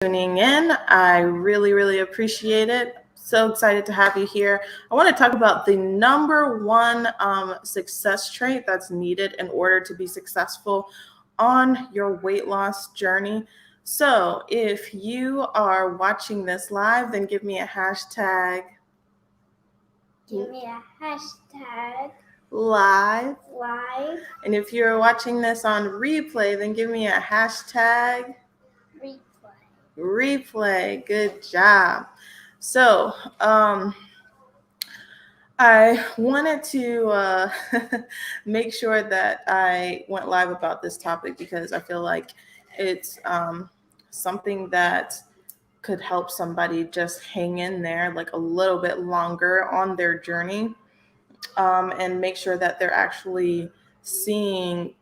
tuning in. I really, really appreciate it. So excited to have you here. I want to talk about the number one success trait that's needed in order to be successful on your weight loss journey. So, if you are watching this live, then give me a hashtag. Give me a hashtag Live. live And if you're watching this on replay, then give me a hashtag replay. Good job. So, I wanted to make sure that I went live about this topic because I feel like it's something that could help somebody just hang in there like a little bit longer on their journey, and make sure that they're actually seeing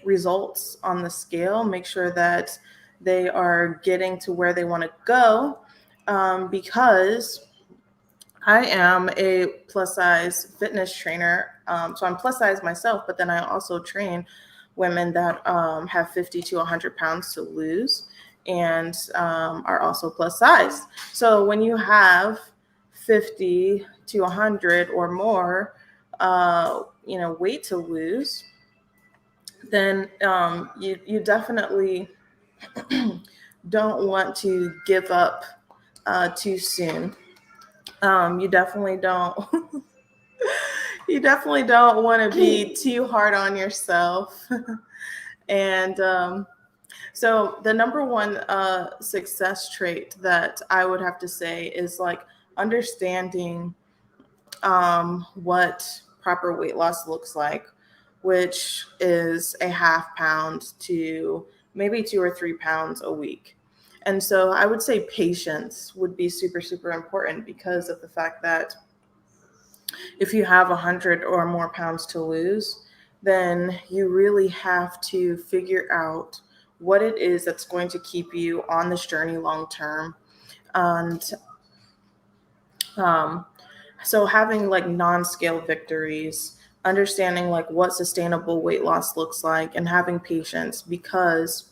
results on the scale, make sure that they are getting to where they want to go, because I am a plus size fitness trainer. So I'm plus size myself, but then I also train women that have 50 to 100 pounds to lose and are also plus size. So when you have 50 to 100 or more, weight to lose, then you definitely don't want to give up too soon. You definitely don't. You definitely don't want to be too hard on yourself. And so the number one success trait that I would have to say is like understanding what proper weight loss looks like, which is a half pound to maybe 2 or 3 pounds a week. And so I would say patience would be super, super important because of the fact that if you have 100 or more pounds to lose, then you really have to figure out what it is that's going to keep you on this journey long term. And so having like non-scale victories, understanding like what sustainable weight loss looks like, and having patience because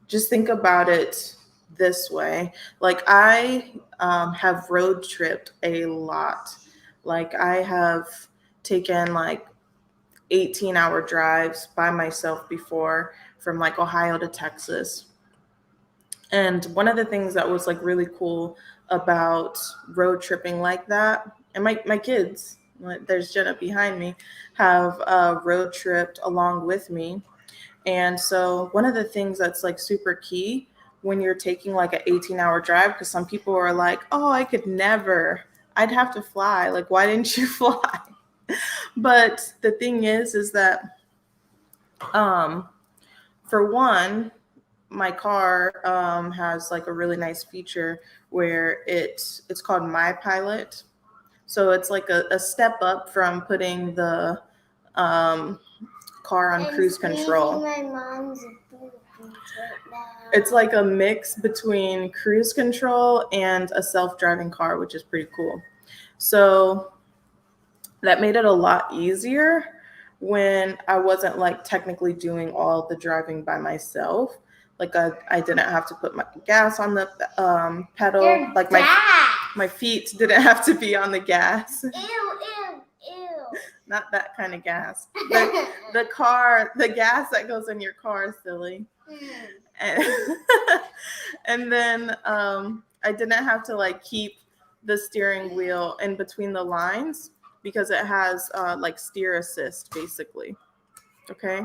just think about it this way. Like I have road tripped a lot. Like I have taken like 18-hour drives by myself before from like Ohio to Texas. And one of the things that was like really cool about road tripping like that, and my kids, there's Jenna behind me, have road tripped along with me. And so one of the things that's like super key when you're taking like an 18-hour drive, because some people are like, oh, I could never, I'd have to fly. Like, why didn't you fly? But the thing is that for one, my car has like a really nice feature where it's called My Pilot. So it's like a step up from putting the car on cruise control. My mom's boobs right now. It's like a mix between cruise control and a self-driving car, which is pretty cool. So that made it a lot easier when I wasn't like technically doing all the driving by myself. Like I didn't have to put my gas on the pedal. Your Like my feet didn't have to be on the gas. Ew. Not that kind of gas. The gas that goes in your car is silly. And, and then I didn't have to like keep the steering wheel in between the lines because it has like steer assist basically. Okay.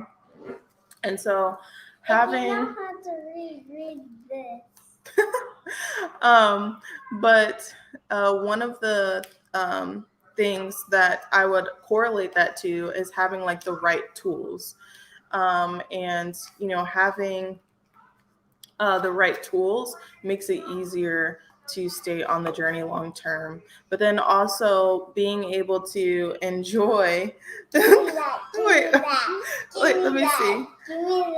And so having I don't know how to read this. But one of the things that I would correlate that to is having like the right tools, and having the right tools makes it easier to stay on the journey long term, but then also being able to enjoy Give me that. Wait, let me see. Give me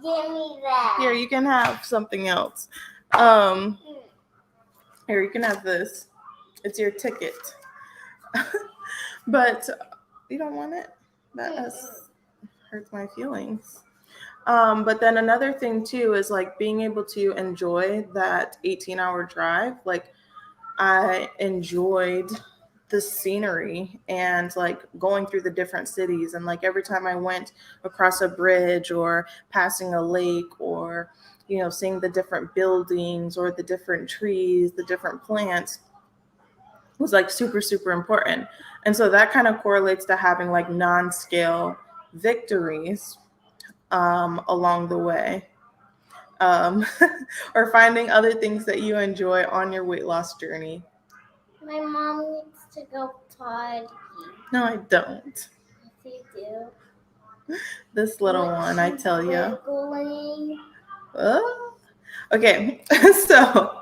that. Here, you can have something else. Here, you can have this. It's your ticket. But you don't want it? That hurts my feelings. But then another thing too is like being able to enjoy that 18-hour drive. Like I enjoyed the scenery and like going through the different cities, and like every time I went across a bridge or passing a lake, or seeing the different buildings or the different trees, the different plants, was like super super important. And so that kind of correlates to having like non-scale victories along the way, um, or finding other things that you enjoy on your weight loss journey. My mom needs to go potty. No, I don't. Yes, you do. This little one, I tell you. Wiggling. Okay, so,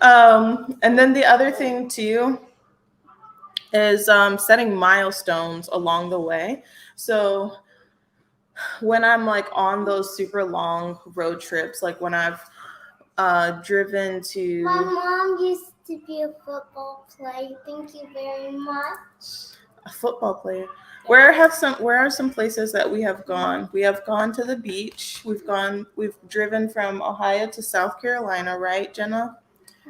and then the other thing too is setting milestones along the way. So when I'm like on those super long road trips, like when I've driven to. My mom used to be a football player. Thank you very much. A football player. Where are some places that we have gone? We have gone to the beach. We've driven from Ohio to South Carolina, right, Jenna?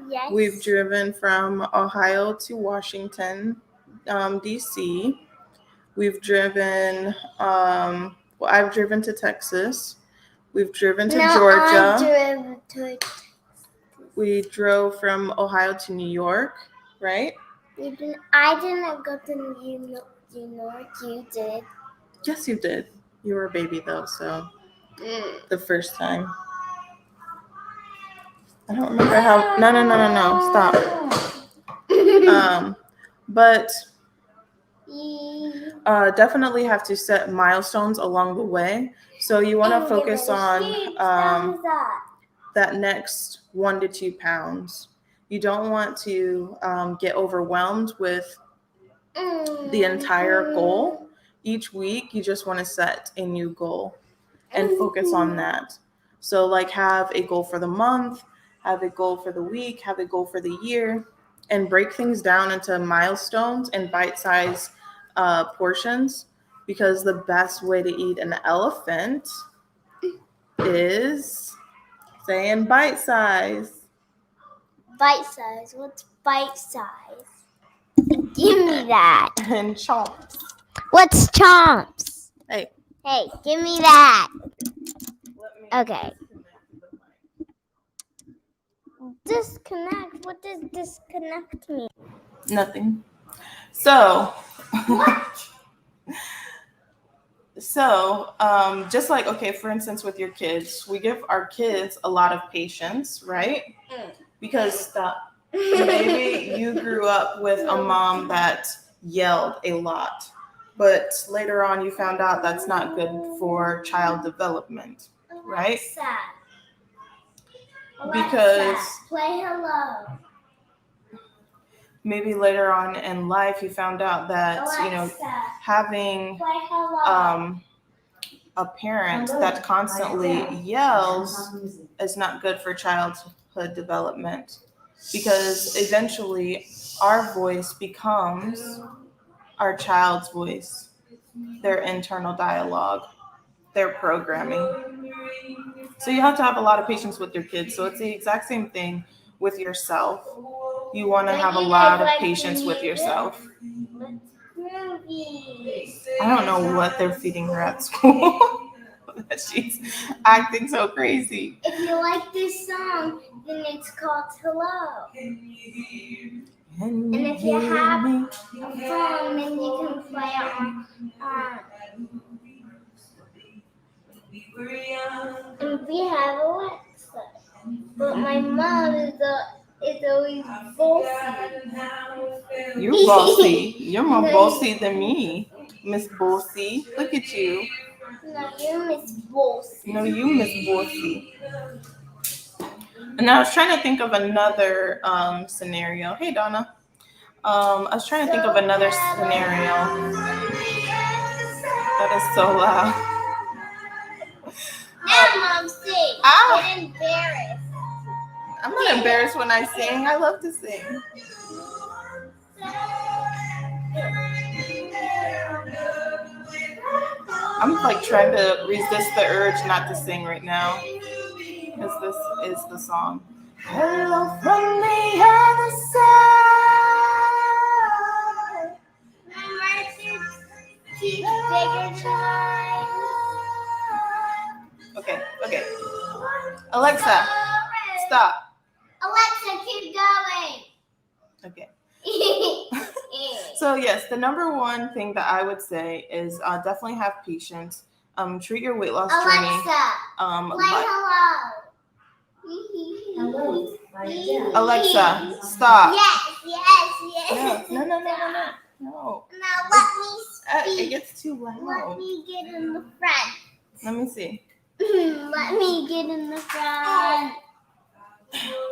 Yes. We've driven from Ohio to Washington, D.C. We've driven. Well, I've driven to Texas. We've driven to Georgia. I drove to. We drove from Ohio to New York, right? I didn't go to New York. You did. Yes, you did. You were a baby though, so the first time. I don't remember how. No. Stop. But definitely have to set milestones along the way. So you want to focus on that next 1 to 2 pounds. You don't want to get overwhelmed with the entire goal. Each week, you just want to set a new goal and focus on that. So like have a goal for the month, have a goal for the week, have a goal for the year, and break things down into milestones and bite-sized portions, because the best way to eat an elephant is saying bite-size. Bite-size? What's bite-size? Give me that. And chomps. What's chomps? Hey, give me that. Okay. Disconnect? What does disconnect mean? Nothing. So, just like, okay, for instance, with your kids, we give our kids a lot of patience, right? Because maybe you grew up with a mom that yelled a lot, but later on you found out that's not good for child development, right? Because play hello. Maybe later on in life you found out that having a parent that constantly yells is not good for childhood development, because eventually our voice becomes our child's voice, their internal dialogue, their programming. So you have to have a lot of patience with your kids. So it's the exact same thing with yourself. You want to have a lot of patience with yourself. I don't know what they're feeding her at school. She's acting so crazy. If you like this song, then it's called Hello. And if you have a phone, then you can play it on. And we have Alexa. But my mom is always bossy. You're bossy. You're more bossy than me, Miss Bossy. Look at you. No, you're Miss Bossy. No, you Miss Bossy. And I was trying to think of another scenario. Hey, Donna. I was trying to think of another scenario. That is so loud. Now, Mom, sing. Get embarrassed. I'm not embarrassed when I sing. I love to sing. I'm like trying to resist the urge not to sing right now, because this is the song. Hello from the other side. Okay. Alexa, stop. Alexa, keep going. Okay. So yes, the number one thing that I would say is definitely have patience. Treat your weight loss journey. Play hello. Alexa, stop. Yes. No. Now let me speak. It gets too loud. Let me get in the front. Let me see. Let me get in the front.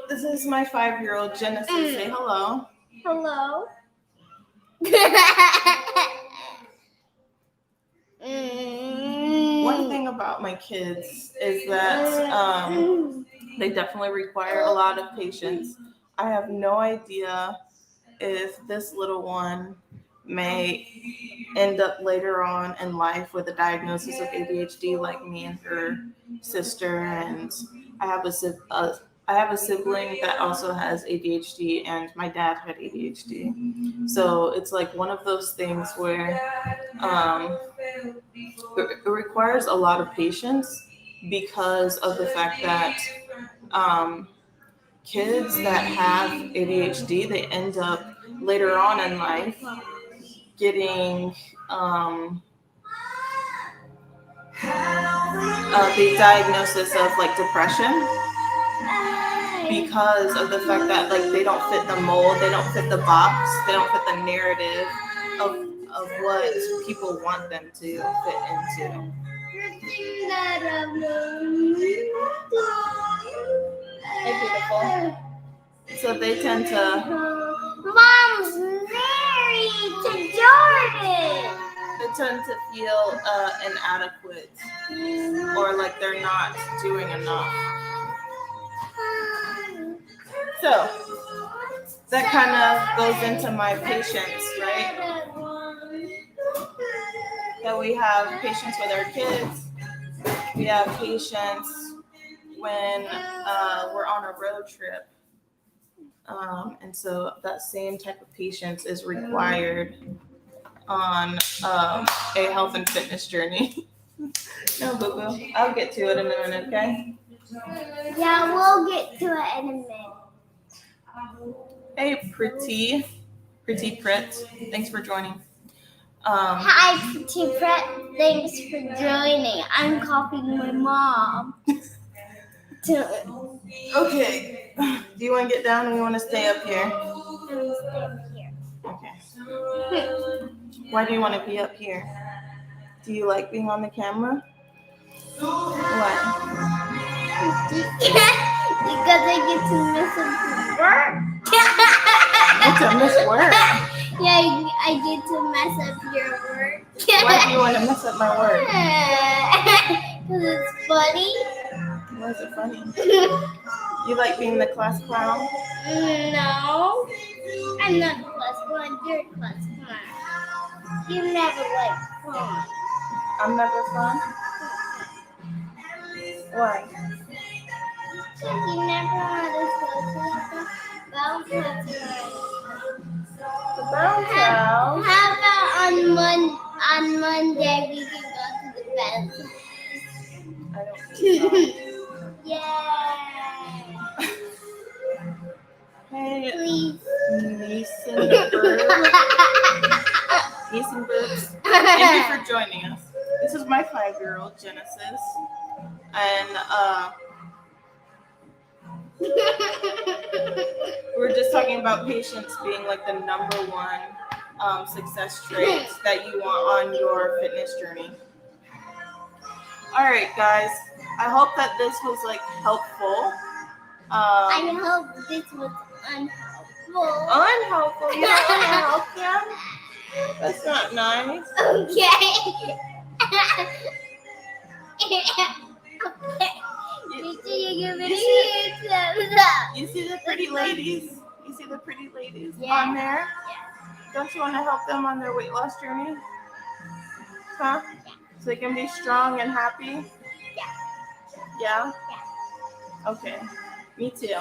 This is my 5-year-old Genesis. Say hello. Hello. One thing about my kids is that they definitely require a lot of patience. I have no idea if this little one may end up later on in life with a diagnosis of ADHD like me and her sister, and I have a sibling that also has ADHD, and my dad had ADHD. So it's like one of those things where it requires a lot of patience because of the fact that kids that have ADHD, they end up later on in life getting the diagnosis of like depression because of the fact that like they don't fit the mold, they don't fit the box, they don't fit the narrative of what people want them to fit into. Hey, beautiful. So they tend to. Mom's married to Jordan. They tend to feel inadequate or like they're not doing enough. So that kind of goes into my patience, right? That we have patience with our kids. We have patience when we're on a road trip. And so that same type of patience is required on a health and fitness journey. No, boo-boo. I'll get to it in a minute, okay? Yeah, we'll get to it in a minute. Hey, Pretty Prit. Thanks for joining. Hi, Pretty Pret. Thanks for joining. I'm copying my mom. Okay. Do you want to get down or you want to stay up here? I'm gonna stay up here. Okay. Why do you want to be up here? Do you like being on the camera? Why? Because I get to miss work. Get to miss work? Yeah, I get to mess up your work. Why do you want to mess up my work? Because it's funny. Why is it funny? You like being the class clown? No. I'm not class clown. You're class clown. You never like fun. I'm never fun? Why? Because you never want to go to the bounce house. The bounce house? How about on Monday we can go to the bounce house? I don't think so. Yay! Hey, Please. Niesenbergs. Thank you for joining us. This is my 5-year-old Genesis, and we're just talking about patience being like the number one success trait that you want on your fitness journey. All right, guys. I hope that this was like helpful. I hope this was unhelpful. Unhelpful? You don't want to help them? That's not nice. Okay. You see the pretty ladies? You see the pretty ladies Yeah. on there? Don't you want to help them on their weight loss journey? Huh? So you can be strong and happy? Yeah. Yeah? Yeah. Okay. Me too.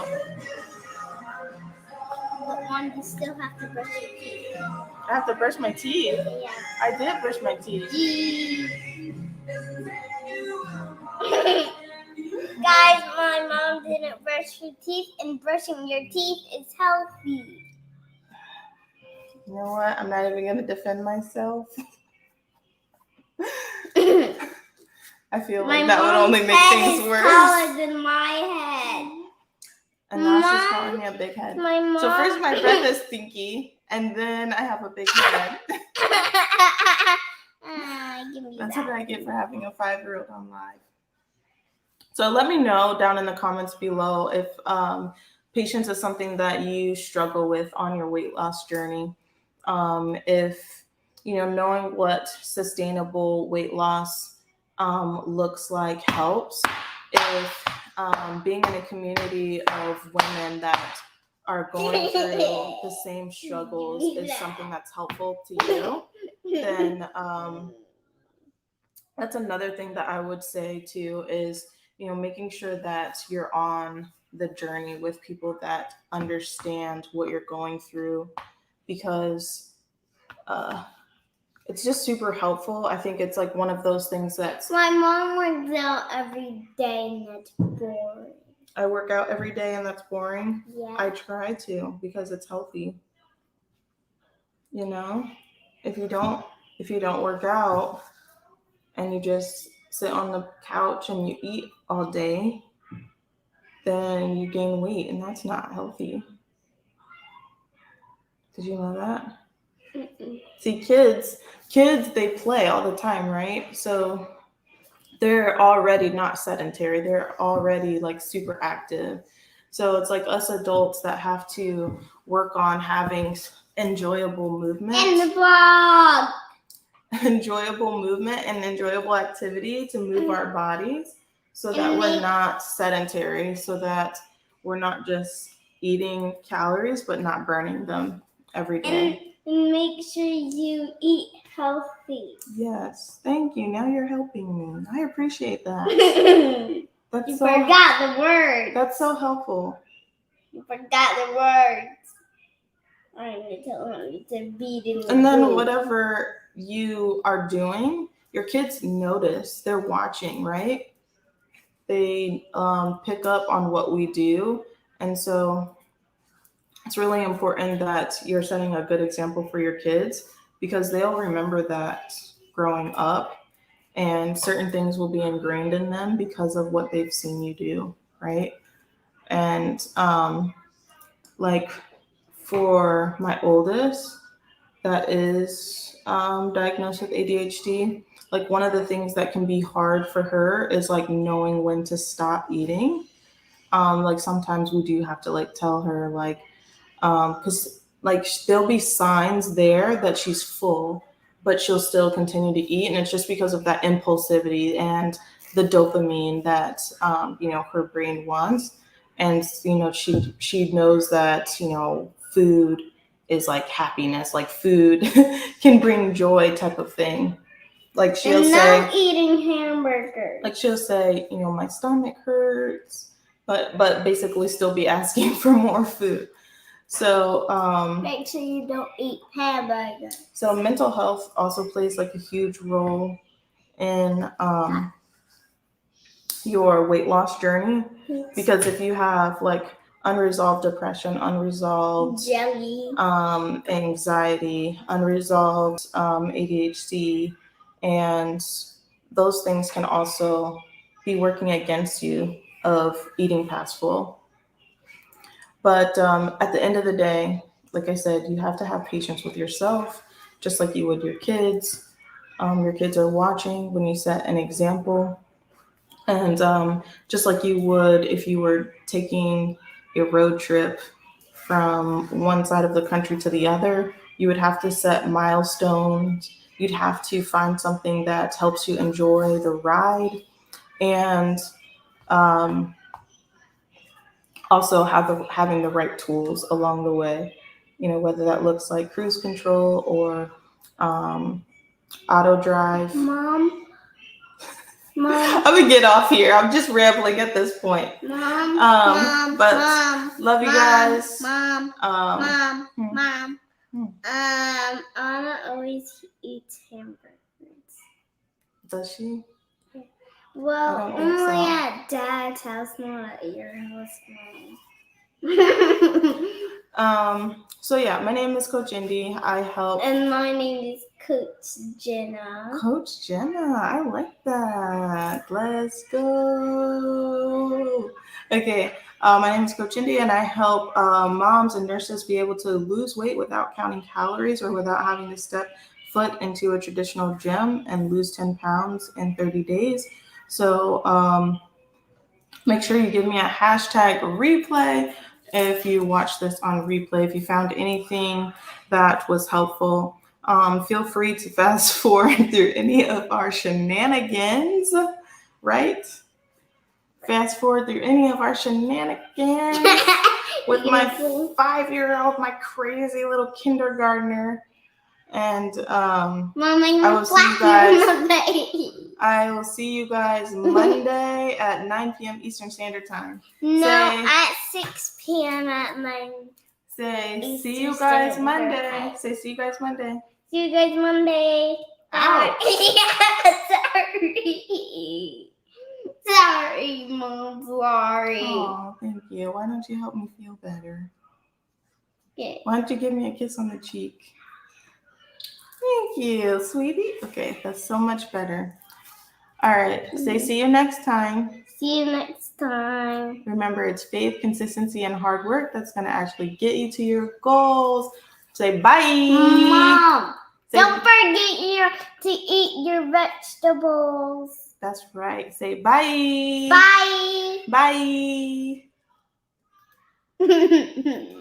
But Mom, you still have to brush your teeth. I have to brush my teeth. Yeah. I did brush my teeth. Guys, my mom didn't brush her teeth, and brushing your teeth is healthy. You know what? I'm not even going to defend myself. I feel like that would only make things worse. Taller than my head. And now she's calling me a big head. So first my breath is stinky, and then I have a big head. That's what I get for having a 5-year-old on live. So let me know down in the comments below if patience is something that you struggle with on your weight loss journey. If knowing what sustainable weight loss looks like helps. If being in a community of women that are going through the same struggles is something that's helpful to you, then that's another thing that I would say too is, making sure that you're on the journey with people that understand what you're going through, because it's just super helpful. I think it's like one of those things that's... My mom works out every day and that's boring. I work out every day and that's boring? Yeah. I try to, because it's healthy. If you don't work out and you just sit on the couch and you eat all day, then you gain weight, and that's not healthy. Did you know that? Mm-mm. See, kids, they play all the time, right? So they're already not sedentary. They're already like super active. So it's like us adults that have to work on having enjoyable movement. And the vlog. Enjoyable movement and enjoyable activity to move our bodies, so that we're not sedentary, so that we're not just eating calories but not burning them every day. And make sure you eat healthy. Yes, thank you. Now you're helping me. I appreciate that. You forgot the word. That's so helpful. You forgot the words. I'm going to tell him to beat in the And then booth. whatever you are doing, your kids notice. They're watching, right? They pick up on what we do. And so it's really important that you're setting a good example for your kids, because they'll remember that growing up, and certain things will be ingrained in them because of what they've seen you do, right? And like for my oldest that is diagnosed with ADHD, like one of the things that can be hard for her is like knowing when to stop eating. Like sometimes we do have to like tell her like, because like there'll be signs there that she's full, but she'll still continue to eat, and it's just because of that impulsivity and the dopamine that her brain wants. And she knows that food is like happiness, like food can bring joy type of thing. Like she'll say, eating hamburgers. like she'll say, my stomach hurts, but basically still be asking for more food. So make sure you don't eat hamburgers. So mental health also plays like a huge role in your weight loss journey, because if you have like unresolved depression, unresolved anxiety, unresolved ADHD, and those things can also be working against you of eating past full. But at the end of the day, like I said, you have to have patience with yourself, just like you would your kids. Your kids are watching when you set an example. And just like you would if you were taking a road trip from one side of the country to the other, you would have to set milestones. You'd have to find something that helps you enjoy the ride, and also having the right tools along the way, whether that looks like cruise control or auto drive. Mom, Mom. I'm gonna get off here. I'm just rambling at this point. Mom. But Mom. love you guys. Mom. Hmm. Mom. Hmm. Anna always eats hamburgers. Does she? Well, I don't think only so. at Dad's house, not at your house, Mom. So yeah, my name is Coach Indy. I help. And my name is Coach Jenna. Coach Jenna, I like that. Let's go. Okay, my name is Coach Indy, and I help moms and nurses be able to lose weight without counting calories or without having to step foot into a traditional gym and lose 10 pounds in 30 days. So make sure you give me a hashtag replay if you watch this on replay. If you found anything that was helpful, feel free to fast forward through any of our shenanigans, right? Fast forward through any of our shenanigans with my 5-year-old, my crazy little kindergartner. And Mom, I will see you guys. I will see you guys Monday at 9 p.m. Eastern Standard Time. No, at 6 p.m. at 9. Say, Eastern see you guys Standard Monday. Time. Say, see you guys Monday. See you guys Monday. Ow. Sorry. Sorry, Mom. Sorry. Oh, thank you. Why don't you help me feel better? Okay. Why don't you give me a kiss on the cheek? Thank you, sweetie. Okay, that's so much better. All right, say see you next time. See you next time. Remember, it's faith, consistency, and hard work that's going to actually get you to your goals. Say bye. Mom, don't forget to eat your vegetables. That's right. Say bye. Bye. Bye.